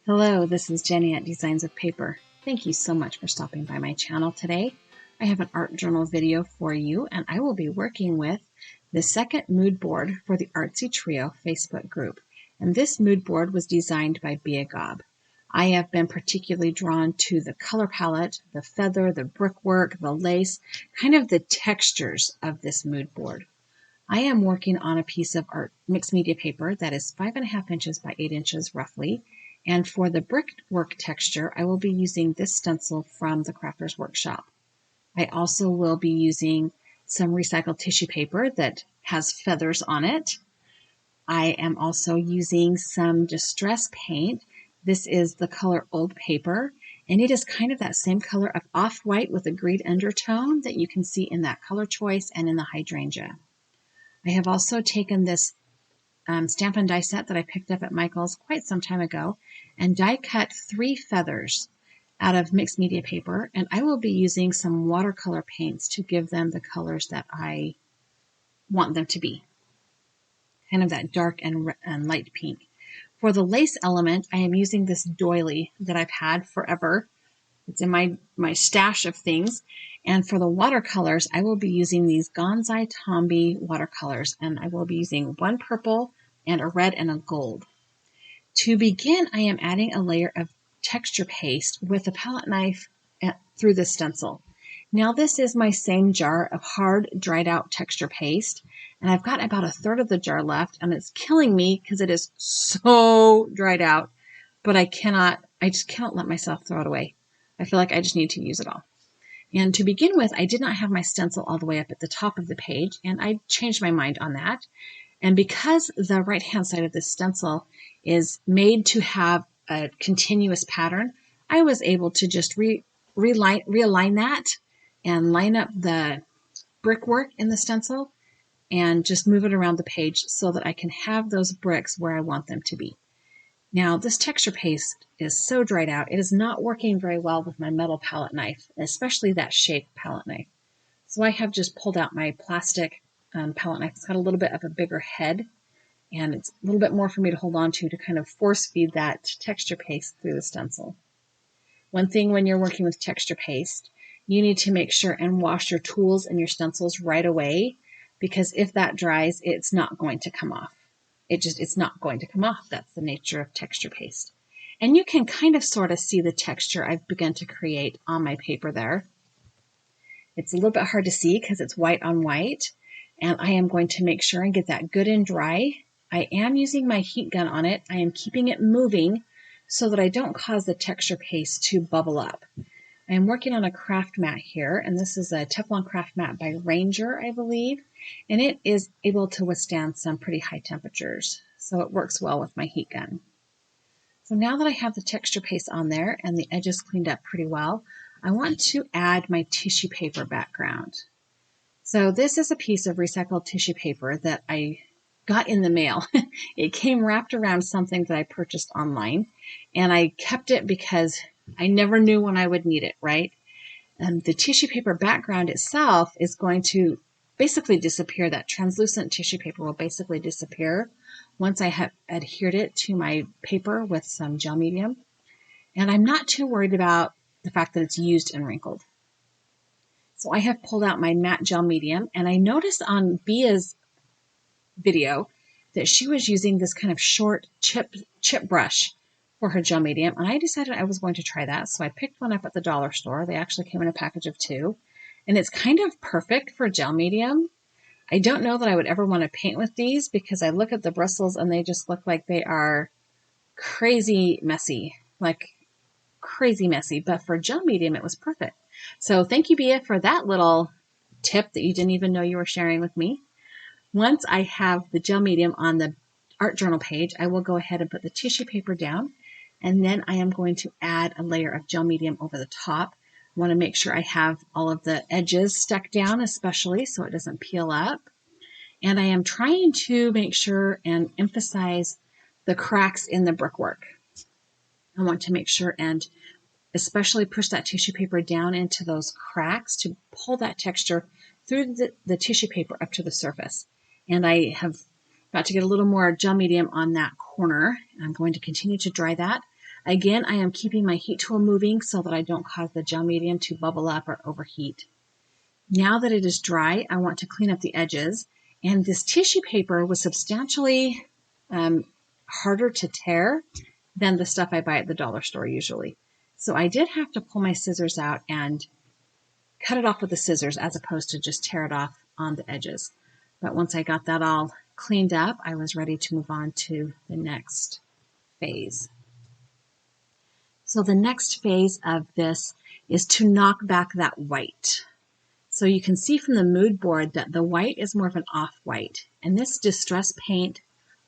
Hello, this is Jennie at Designs of Paper. Thank you so much for stopping by my channel today. I have an art journal video for you, and I will be working with the second mood board for the Artsytrio Facebook group. And this mood board was designed by Gob. I have been particularly drawn to the color palette, the feather, the brickwork, the lace, kind of the textures of this mood board. I am working on a piece of art mixed media paper that is 5.5 inches by 8 inches roughly. And for the brickwork texture, I will be using this stencil from the Crafter's Workshop. I also will be using some recycled tissue paper that has feathers on it. I am also using some distress paint. This is the color Old Paper, and it is kind of that same color of off-white with a green undertone that you can see in that color choice and in the hydrangea. I have also taken this stamp and die set that I picked up at Michael's quite some time ago and die cut 3 feathers out of mixed media paper, and I will be using some watercolor paints to give them the colors that I want them to be, kind of that dark and light pink. For the lace element, I am using this doily that I've had forever. It's in my stash of things. And for the watercolors, I will be using these Gonzai Tombi watercolors, and I will be using one purple and a red and a gold. To begin, I am adding a layer of texture paste with a palette knife through the stencil. Now this is my same jar of hard, dried out texture paste, and I've got about 1/3 of the jar left, and it's killing me because it is so dried out, but I just cannot let myself throw it away. I feel like I just need to use it all. And to begin with, I did not have my stencil all the way up at the top of the page, and I changed my mind on that. And because the right-hand side of this stencil is made to have a continuous pattern, I was able to just realign that and line up the brickwork in the stencil and just move it around the page so that I can have those bricks where I want them to be. Now, this texture paste is so dried out, it is not working very well with my metal palette knife, especially that shaped palette knife. So I have just pulled out my plastic palette knife. It's got a little bit of a bigger head, and it's a little bit more for me to hold on to kind of force feed that texture paste through the stencil. One thing when you're working with texture paste, you need to make sure and wash your tools and your stencils right away, because if that dries, it's not going to come off. It's not going to come off. That's the nature of texture paste. And you can kind of sort of see the texture I've begun to create on my paper there. It's a little bit hard to see because it's white on white, and I am going to make sure and get that good and dry. I am using my heat gun on it. I am keeping it moving so that I don't cause the texture paste to bubble up. I am working on a craft mat here, and this is a Teflon craft mat by Ranger, I believe, and it is able to withstand some pretty high temperatures, so it works well with my heat gun. So now that I have the texture paste on there and the edges cleaned up pretty well, I want to add my tissue paper background. So this is a piece of recycled tissue paper that I got in the mail. It came wrapped around something that I purchased online, and I kept it because I never knew when I would need it, right? And the tissue paper background itself is going to basically disappear. That translucent tissue paper will basically disappear once I have adhered it to my paper with some gel medium. And I'm not too worried about the fact that it's used and wrinkled. So I have pulled out my matte gel medium, and I noticed on Bia's video that she was using this kind of short chip brush for her gel medium, and I decided I was going to try that. So I picked one up at the dollar store. They actually came in a package of 2, and it's kind of perfect for gel medium. I don't know that I would ever want to paint with these because I look at the bristles and they just look like they are crazy messy, but for gel medium it was perfect. So thank you, Bia, for that little tip that you didn't even know you were sharing with me. Once I have the gel medium on the art journal page, I will go ahead and put the tissue paper down, and then I am going to add a layer of gel medium over the top. I want to make sure I have all of the edges stuck down, especially so it doesn't peel up. And I am trying to make sure and emphasize the cracks in the brickwork. I want to make sure and especially push that tissue paper down into those cracks to pull that texture through the tissue paper up to the surface. And I have got to get a little more gel medium on that corner. I'm going to continue to dry that. Again, I am keeping my heat tool moving so that I don't cause the gel medium to bubble up or overheat. Now that it is dry, I want to clean up the edges. And this tissue paper was substantially harder to tear than the stuff I buy at the dollar store usually. So I did have to pull my scissors out and cut it off with the scissors as opposed to just tear it off on the edges. But once I got that all cleaned up, I was ready to move on to the next phase. So the next phase of this is to knock back that white. So you can see from the mood board that the white is more of an off-white. And this Distress Paint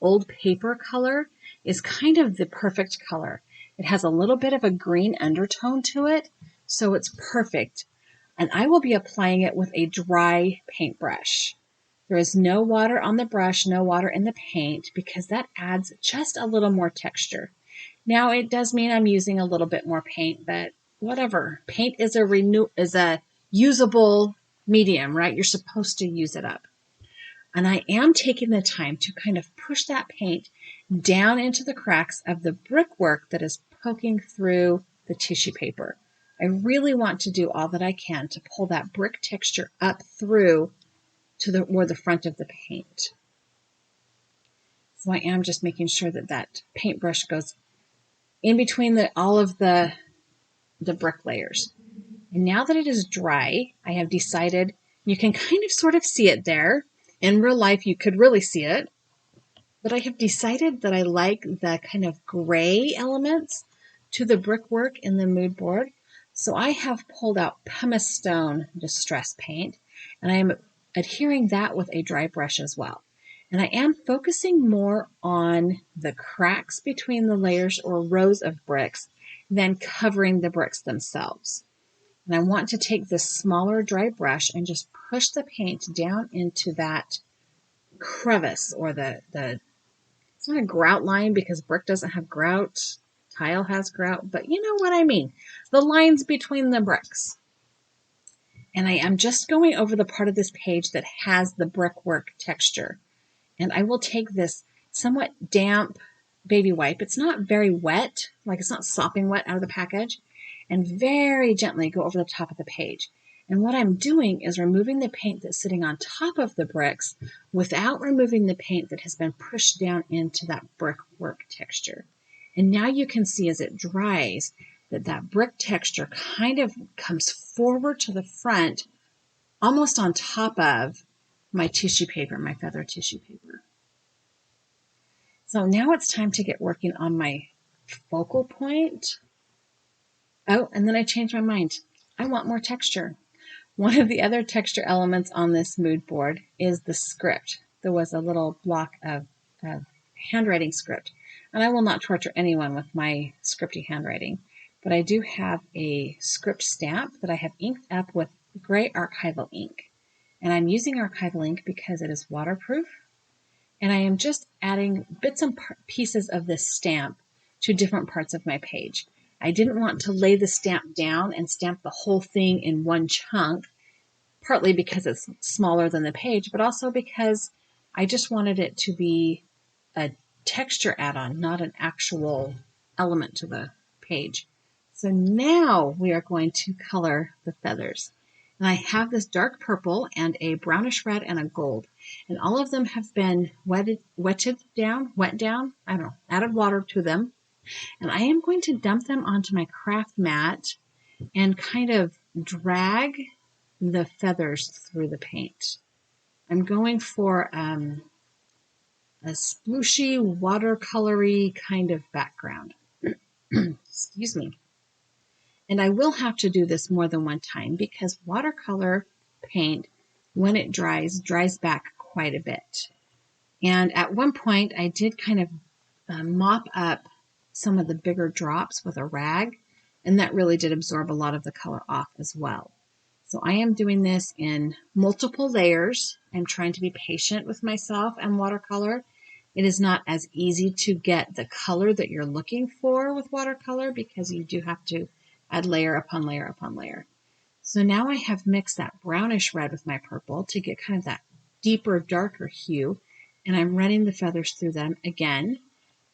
Old Paper color is kind of the perfect color. It has a little bit of a green undertone to it, so it's perfect. And I will be applying it with a dry paintbrush. There is no water on the brush, no water in the paint, because that adds just a little more texture. Now, it does mean I'm using a little bit more paint, but whatever. Paint is a usable medium, right? You're supposed to use it up. And I am taking the time to kind of push that paint down into the cracks of the brickwork that is poking through the tissue paper. I really want to do all that I can to pull that brick texture up through to the front of the paint. So I am just making sure that that paintbrush goes in between all of the brick layers. And now that it is dry, I have decided, you can kind of sort of see it there. In real life, you could really see it. But I have decided that I like the kind of gray elements to the brickwork in the mood board. So I have pulled out pumice stone Distress Paint, and I am adhering that with a dry brush as well. And I am focusing more on the cracks between the layers or rows of bricks than covering the bricks themselves. And I want to take this smaller dry brush and just push the paint down into that crevice or it's not a grout line because brick doesn't have grout, tile has grout, but you know what I mean. The lines between the bricks. And I am just going over the part of this page that has the brickwork texture. And I will take this somewhat damp baby wipe. It's not very wet, like it's not sopping wet out of the package, and very gently go over the top of the page. And what I'm doing is removing the paint that's sitting on top of the bricks without removing the paint that has been pushed down into that brickwork texture. And now you can see as it dries that brick texture kind of comes forward to the front, almost on top of my tissue paper, my feather tissue paper. So now it's time to get working on my focal point. Oh, and then I changed my mind. I want more texture. One of the other texture elements on this mood board is the script. There was a little block of handwriting script. And I will not torture anyone with my scripty handwriting. But I do have a script stamp that I have inked up with gray archival ink. And I'm using archival ink because it is waterproof. And I am just adding bits and pieces of this stamp to different parts of my page. I didn't want to lay the stamp down and stamp the whole thing in one chunk, partly because it's smaller than the page, but also because I just wanted it to be a texture add-on, not an actual element to the page. So now we are going to color the feathers. And I have this dark purple and a brownish red and a gold. And all of them have been wet down, added water to them. And I am going to dump them onto my craft mat and kind of drag the feathers through the paint. I'm going for a splooshy, watercolory kind of background. Excuse me. And I will have to do this more than one time because watercolor paint, when it dries back quite a bit. And at one point, I did kind of mop up some of the bigger drops with a rag, and that really did absorb a lot of the color off as well. So I am doing this in multiple layers. I'm trying to be patient with myself and watercolor. It is not as easy to get the color that you're looking for with watercolor because you do have to add layer upon layer upon layer. So now I have mixed that brownish red with my purple to get kind of that deeper, darker hue, and I'm running the feathers through them again.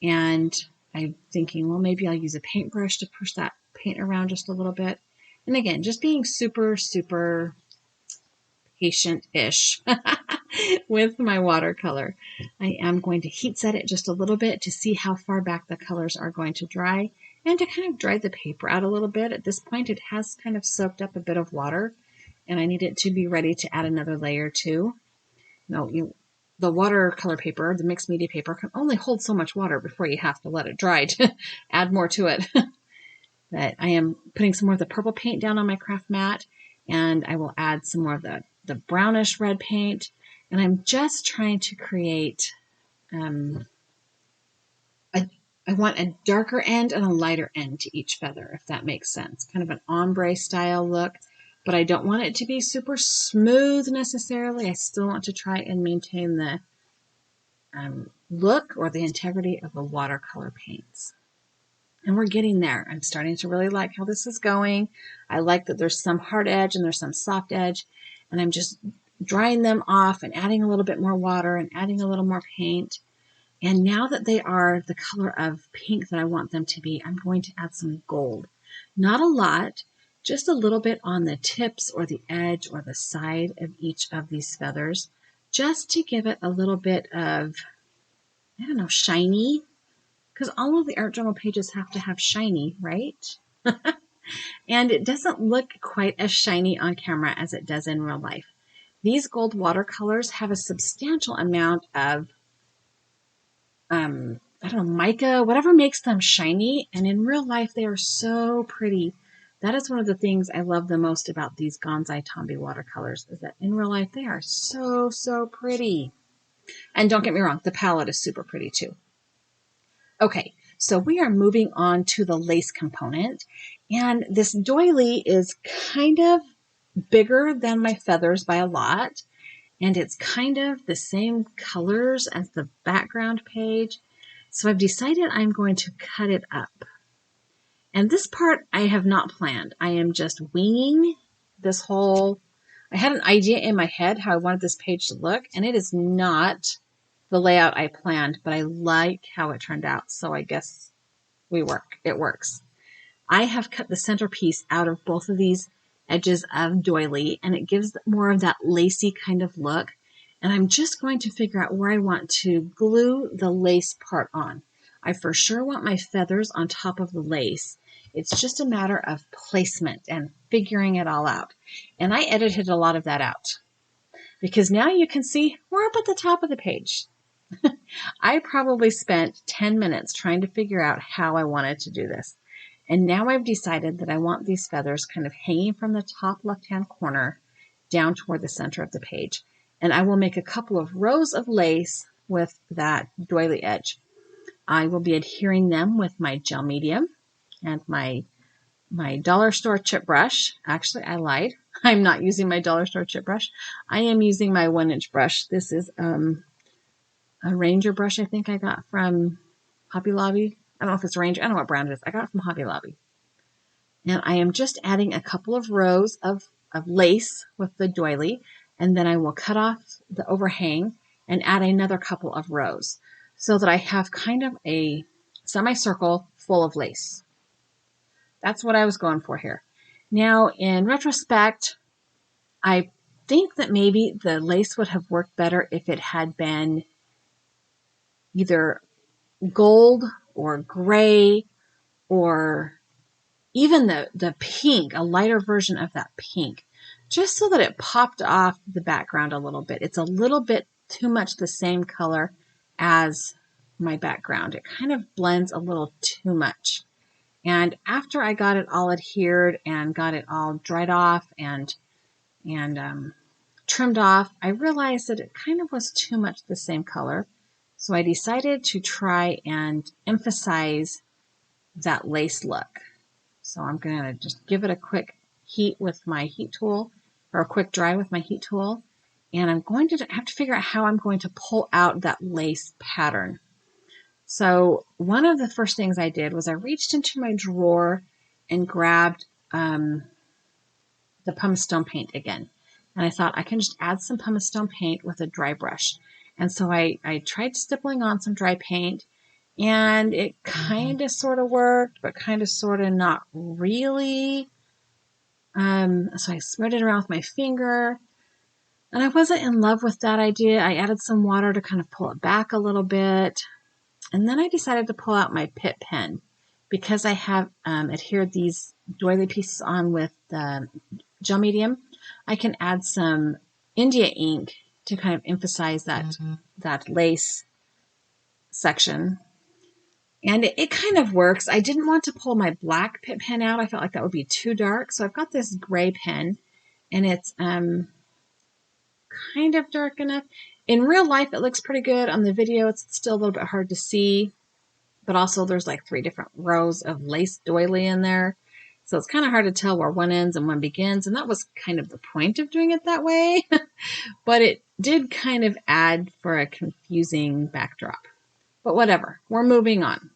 And I'm thinking, well, maybe I'll use a paintbrush to push that paint around just a little bit. And again, just being super, super patient-ish with my watercolor. I am going to heat set it just a little bit to see how far back the colors are going to dry and to kind of dry the paper out a little bit. At this point, it has kind of soaked up a bit of water, and I need it to be ready to add another layer too. The watercolor paper, the mixed media paper, can only hold so much water before you have to let it dry to add more to it. But I am putting some more of the purple paint down on my craft mat, and I will add some more of the brownish red paint. And I'm just trying to create, I want a darker end and a lighter end to each feather, if that makes sense. Kind of an ombre style look, but I don't want it to be super smooth necessarily. I still want to try and maintain the look or the integrity of the watercolor paints. And we're getting there. I'm starting to really like how this is going. I like that there's some hard edge and there's some soft edge. And I'm just drying them off and adding a little bit more water and adding a little more paint. And now that they are the color of pink that I want them to be, I'm going to add some gold. Not a lot, just a little bit on the tips or the edge or the side of each of these feathers, just to give it a little bit of, I don't know, shiny. Because all of the art journal pages have to have shiny, right? And it doesn't look quite as shiny on camera as it does in real life. These gold watercolors have a substantial amount of, I don't know, mica, whatever makes them shiny. And in real life, they are so pretty. That is one of the things I love the most about these Gonzai Tombi watercolors, is that in real life, they are so, so pretty. And don't get me wrong, the palette is super pretty too. Okay, so we are moving on to the lace component, and this doily is kind of bigger than my feathers by a lot, and it's kind of the same colors as the background page. So I've decided I'm going to cut it up. And this part I have not planned. I am just winging this whole, I had an idea in my head how I wanted this page to look, and it is not the layout I planned, but I like how it turned out. So I guess it works. I have cut the centerpiece out of both of these edges of doily, and it gives more of that lacy kind of look. And I'm just going to figure out where I want to glue the lace part on. I for sure want my feathers on top of the lace. It's just a matter of placement and figuring it all out. And I edited a lot of that out, because now you can see we're up at the top of the page. I probably spent 10 minutes trying to figure out how I wanted to do this. And now I've decided that I want these feathers kind of hanging from the top left-hand corner down toward the center of the page. And I will make a couple of rows of lace with that doily edge. I will be adhering them with my gel medium and my dollar store chip brush. Actually, I lied. I'm not using my dollar store chip brush. I am using my 1-inch brush. This is a Ranger brush I think I got from Hobby Lobby. I don't know if it's Ranger. I don't know what brand it is. I got it from Hobby Lobby. And I am just adding a couple of rows of lace with the doily, and then I will cut off the overhang and add another couple of rows so that I have kind of a semicircle full of lace. That's what I was going for here. Now, in retrospect, I think that maybe the lace would have worked better if it had been either gold or gray or even the pink, a lighter version of that pink, just so that it popped off the background a little bit. It's a little bit too much the same color as my background. It kind of blends a little too much. And after I got it all adhered and got it all dried off and trimmed off, I realized that it kind of was too much the same color. So I decided to try and emphasize that lace look. So I'm going to just give it a quick heat with my heat tool, or a quick dry with my heat tool. And I'm going to have to figure out how I'm going to pull out that lace pattern. So one of the first things I did was I reached into my drawer and grabbed the pumice stone paint again. And I thought I can just add some pumice stone paint with a dry brush. And so I tried stippling on some dry paint, And it kind of sort of worked, but kind of sort of not really. So I spread it around with my finger, and I wasn't in love with that idea. I added some water to kind of pull it back a little bit. And then I decided to pull out my Pitt pen because I have adhered these doily pieces on with the gel medium. I can add some India ink to kind of emphasize that lace section. And it kind of works. I didn't want to pull my black Pitt pen out. I felt like that would be too dark. So I've got this gray pen, and it's kind of dark enough. In real life, it looks pretty good. On the video, it's still a little bit hard to see. But also there's like 3 different rows of lace doily in there. So it's kind of hard to tell where one ends and one begins. And that was kind of the point of doing it that way. But it did kind of add for a confusing backdrop. But whatever, we're moving on.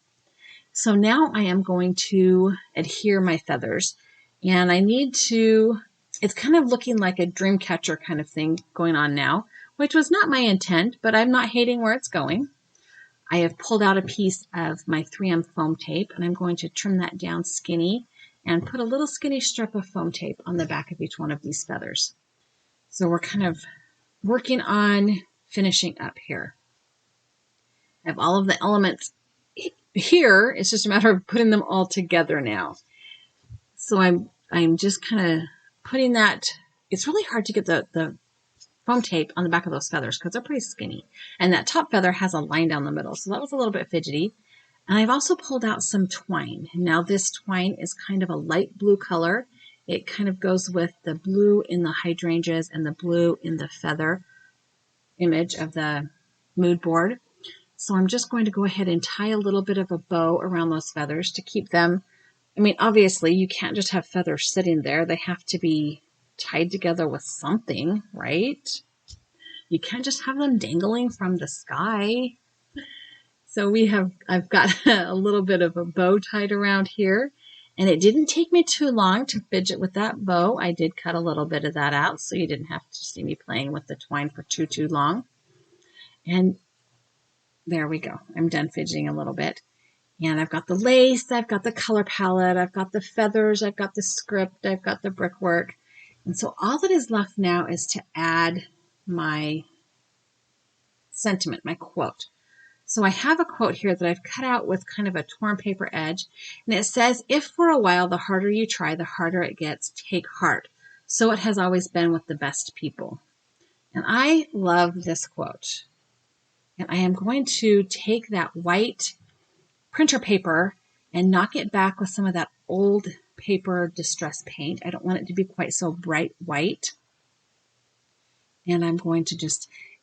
So now I am going to adhere my feathers. And I need to, it's kind of looking like a dream catcher kind of thing going on now, which was not my intent, but I'm not hating where it's going. I have pulled out a piece of my 3M foam tape, and I'm going to trim that down skinny and put a little skinny strip of foam tape on the back of each one of these feathers. So we're kind of working on finishing up here. I have all of the elements here. It's just a matter of putting them all together now. So I'm just kind of putting that. It's really hard to get the foam tape on the back of those feathers because they're pretty skinny. And that top feather has a line down the middle. So that was a little bit fidgety. And I've also pulled out some twine. Now this twine is kind of a light blue color. It kind of goes with the blue in the hydrangeas and the blue in the feather image of the mood board. So I'm just going to go ahead and tie a little bit of a bow around those feathers to keep them. I mean, obviously you can't just have feathers sitting there. They have to be tied together with something, right? You can't just have them dangling from the sky. So I've got a little bit of a bow tied around here, and it didn't take me too long to fidget with that bow. I did cut a little bit of that out, so you didn't have to see me playing with the twine for too long. And there we go. I'm done fidgeting a little bit. And I've got the lace, I've got the color palette, I've got the feathers, I've got the script, I've got the brickwork. And so all that is left now is to add my sentiment, my quote. So I have a quote here that I've cut out with kind of a torn paper edge. And it says, "If for a while the harder you try, the harder it gets, take heart. So it has always been with the best people." And I love this quote. And I am going to take that white printer paper and knock it back with some of that old paper distress paint. I don't want it to be quite so bright white. And I'm going to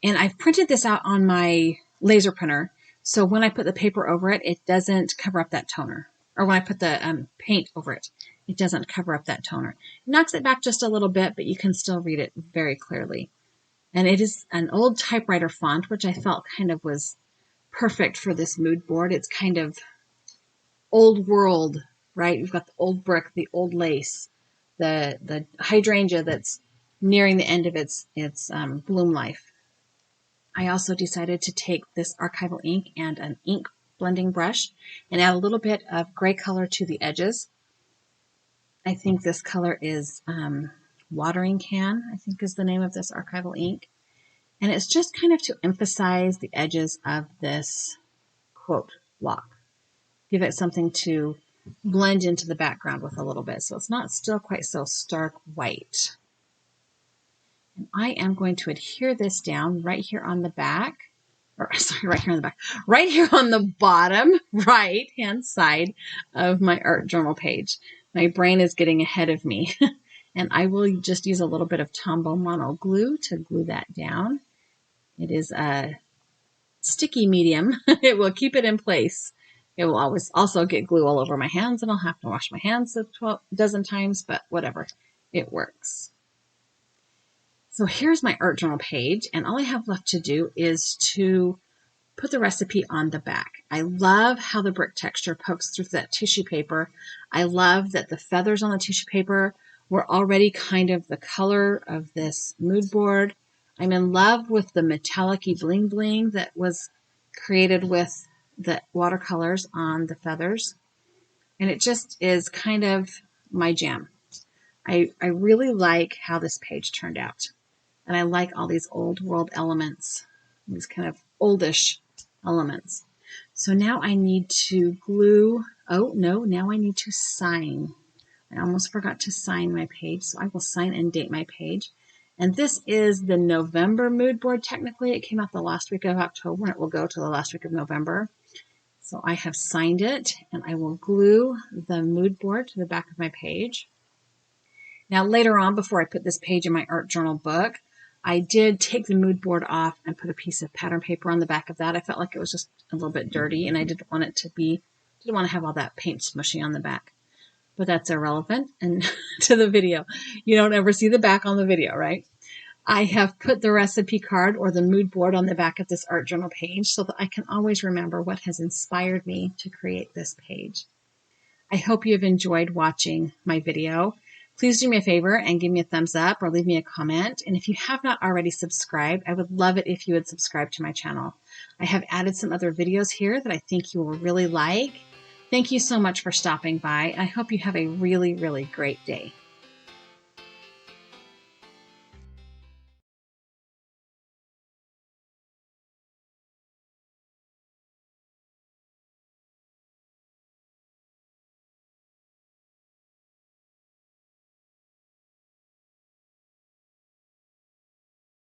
and I've printed this out on my laser printer. So when I put the paper over it, it doesn't cover up that toner. Or when I put the paint over it, it doesn't cover up that toner. It knocks it back just a little bit, but you can still read it very clearly. And it is an old typewriter font, which I felt kind of was perfect for this mood board. It's kind of old world, right? You've got the old brick, the old lace, the hydrangea that's nearing the end of its bloom life. I also decided to take this archival ink and an ink blending brush and add a little bit of gray color to the edges. I think this color is Watering Can, I think is the name of this archival ink. And it's just kind of to emphasize the edges of this quote block. Give it something to blend into the background with a little bit, so it's not still quite so stark white. And I am going to adhere this down right here on the back, right here on the bottom right-hand side of my art journal page. My brain is getting ahead of me. And I will just use a little bit of Tombow Mono glue to glue that down. It is a sticky medium. It will keep it in place. It will always also get glue all over my hands, and I'll have to wash my hands a dozen times, but whatever, it works. So here's my art journal page, and all I have left to do is to put the recipe on the back. I love how the brick texture pokes through that tissue paper. I love that the feathers on the tissue paper were already kind of the color of this mood board. I'm in love with the metallic-y bling bling that was created with the watercolors on the feathers, and it just is kind of my jam. I really like how this page turned out. And I like all these old world elements, these kind of oldish elements. So now I need to glue. Oh, no, now I need to sign. I almost forgot to sign my page, so I will sign and date my page. And this is the November mood board. Technically, it came out the last week of October, and it will go to the last week of November. So I have signed it, and I will glue the mood board to the back of my page. Now, later on, before I put this page in my art journal book, I did take the mood board off and put a piece of pattern paper on the back of that. I felt like it was just a little bit dirty, and I didn't want to have all that paint smushy on the back. But that's irrelevant and to the video. You don't ever see the back on the video, right? I have put the recipe card or the mood board on the back of this art journal page so that I can always remember what has inspired me to create this page. I hope you have enjoyed watching my video. Please do me a favor and give me a thumbs up or leave me a comment. And if you have not already subscribed, I would love it if you would subscribe to my channel. I have added some other videos here that I think you will really like. Thank you so much for stopping by. I hope you have a really, really great day.